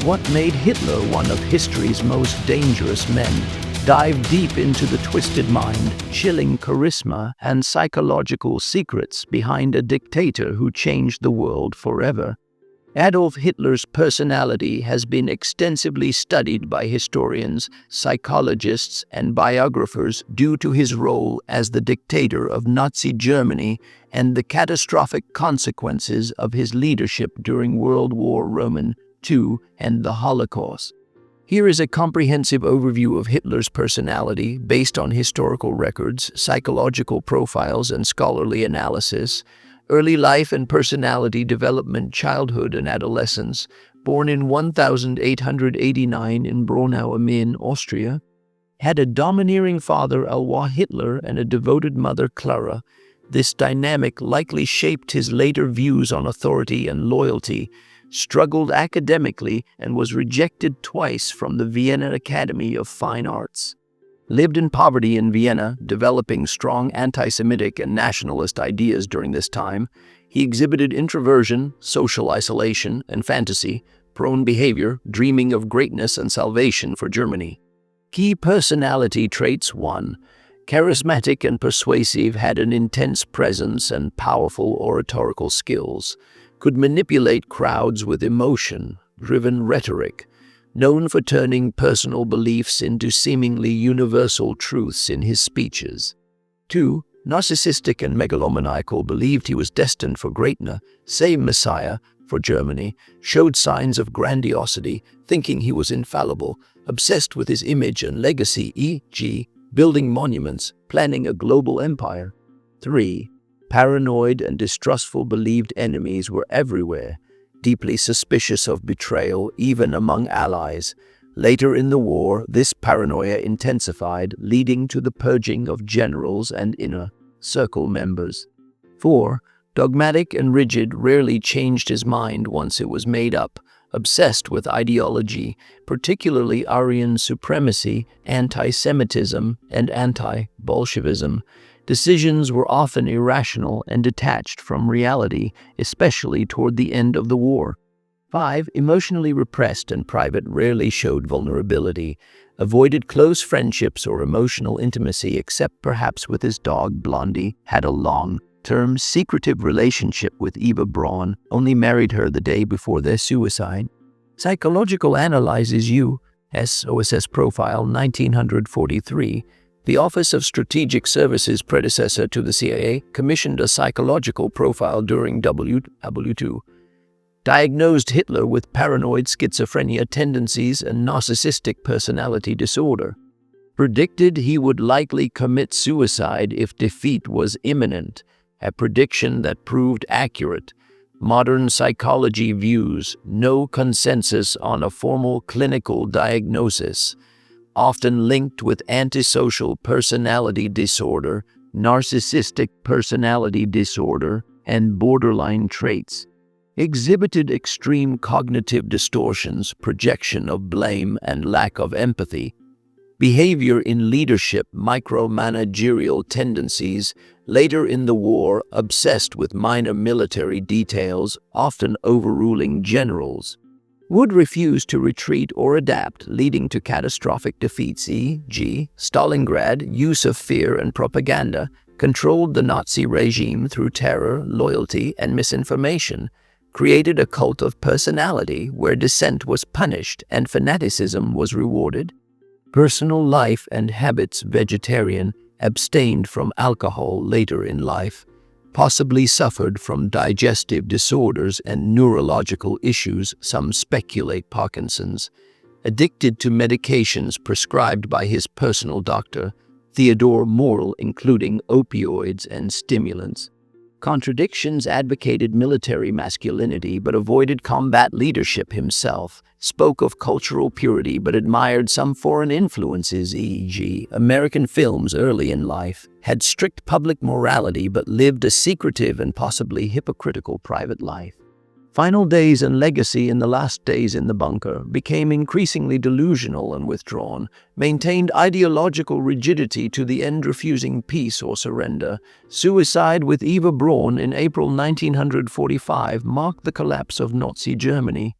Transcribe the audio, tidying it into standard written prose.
What made Hitler one of history's most dangerous men? Dive deep into the twisted mind, chilling charisma, and psychological secrets behind a dictator who changed the world forever. Adolf Hitler's personality has been extensively studied by historians, psychologists, and biographers due to his role as the dictator of Nazi Germany and the catastrophic consequences of his leadership during World War II and the Holocaust. Here is a comprehensive overview of Hitler's personality based on historical records, psychological profiles, and scholarly analysis. Early life and personality development, childhood and adolescence. Born in 1889 in Braunau am Inn, Austria. Had a domineering father, Adolf Hitler, and a devoted mother, Clara. This dynamic likely shaped his later views on authority and loyalty. Struggled academically and was rejected twice from the Vienna Academy of Fine Arts. Lived in poverty in Vienna, developing strong anti-Semitic and nationalist ideas during this time. He exhibited introversion, social isolation, and fantasy-prone behavior, dreaming of greatness and salvation for Germany. Key personality traits: 1. Charismatic and persuasive, had an intense presence and powerful oratorical skills. Could manipulate crowds with emotion-driven rhetoric. Known for turning personal beliefs into seemingly universal truths in his speeches. 2. Narcissistic and megalomaniacal, believed he was destined for greatness, same Messiah for Germany, showed signs of grandiosity, thinking he was infallible, obsessed with his image and legacy, e.g., building monuments, planning a global empire. 3. Paranoid and distrustful, believed enemies were everywhere, deeply suspicious of betrayal, even among allies. Later in the war, this paranoia intensified, leading to the purging of generals and inner circle members. 4. Dogmatic and rigid, rarely changed his mind once it was made up, obsessed with ideology, particularly Aryan supremacy, anti-Semitism, and anti-Bolshevism. Decisions were often irrational and detached from reality, especially toward the end of the war. 5. Emotionally repressed and private, rarely showed vulnerability. Avoided close friendships or emotional intimacy except perhaps with his dog Blondie. Had a long-term secretive relationship with Eva Braun, only married her the day before their suicide. Psychological analyses U.S. OSS Profile 1943. The Office of Strategic Services, predecessor to the CIA, commissioned a psychological profile during WW2. Diagnosed Hitler with paranoid schizophrenia tendencies and narcissistic personality disorder. Predicted he would likely commit suicide if defeat was imminent, a prediction that proved accurate. Modern psychology views no consensus on a formal clinical diagnosis. Often linked with antisocial personality disorder, narcissistic personality disorder, and borderline traits. Exhibited extreme cognitive distortions, projection of blame, and lack of empathy. Behavior in leadership, micromanagerial tendencies. Later in the war, obsessed with minor military details, often overruling generals. Would refuse to retreat or adapt, leading to catastrophic defeats, e.g., Stalingrad. Use of fear and propaganda. Controlled the Nazi regime through terror, loyalty, and misinformation. Created a cult of personality where dissent was punished and fanaticism was rewarded. Personal life and habits: vegetarian. Abstained from alcohol later in life. Possibly suffered from digestive disorders and neurological issues, some speculate Parkinson's. Addicted to medications prescribed by his personal doctor, Theodore Morell, including opioids and stimulants. Contradictions: advocated military masculinity but avoided combat leadership himself. Spoke of cultural purity but admired some foreign influences, e.g., American films early in life. Had strict public morality but lived a secretive and possibly hypocritical private life. Final days and legacy: in the last days in the bunker, became increasingly delusional and withdrawn, maintained ideological rigidity to the end, refusing peace or surrender. Suicide with Eva Braun in April 1945 marked the collapse of Nazi Germany.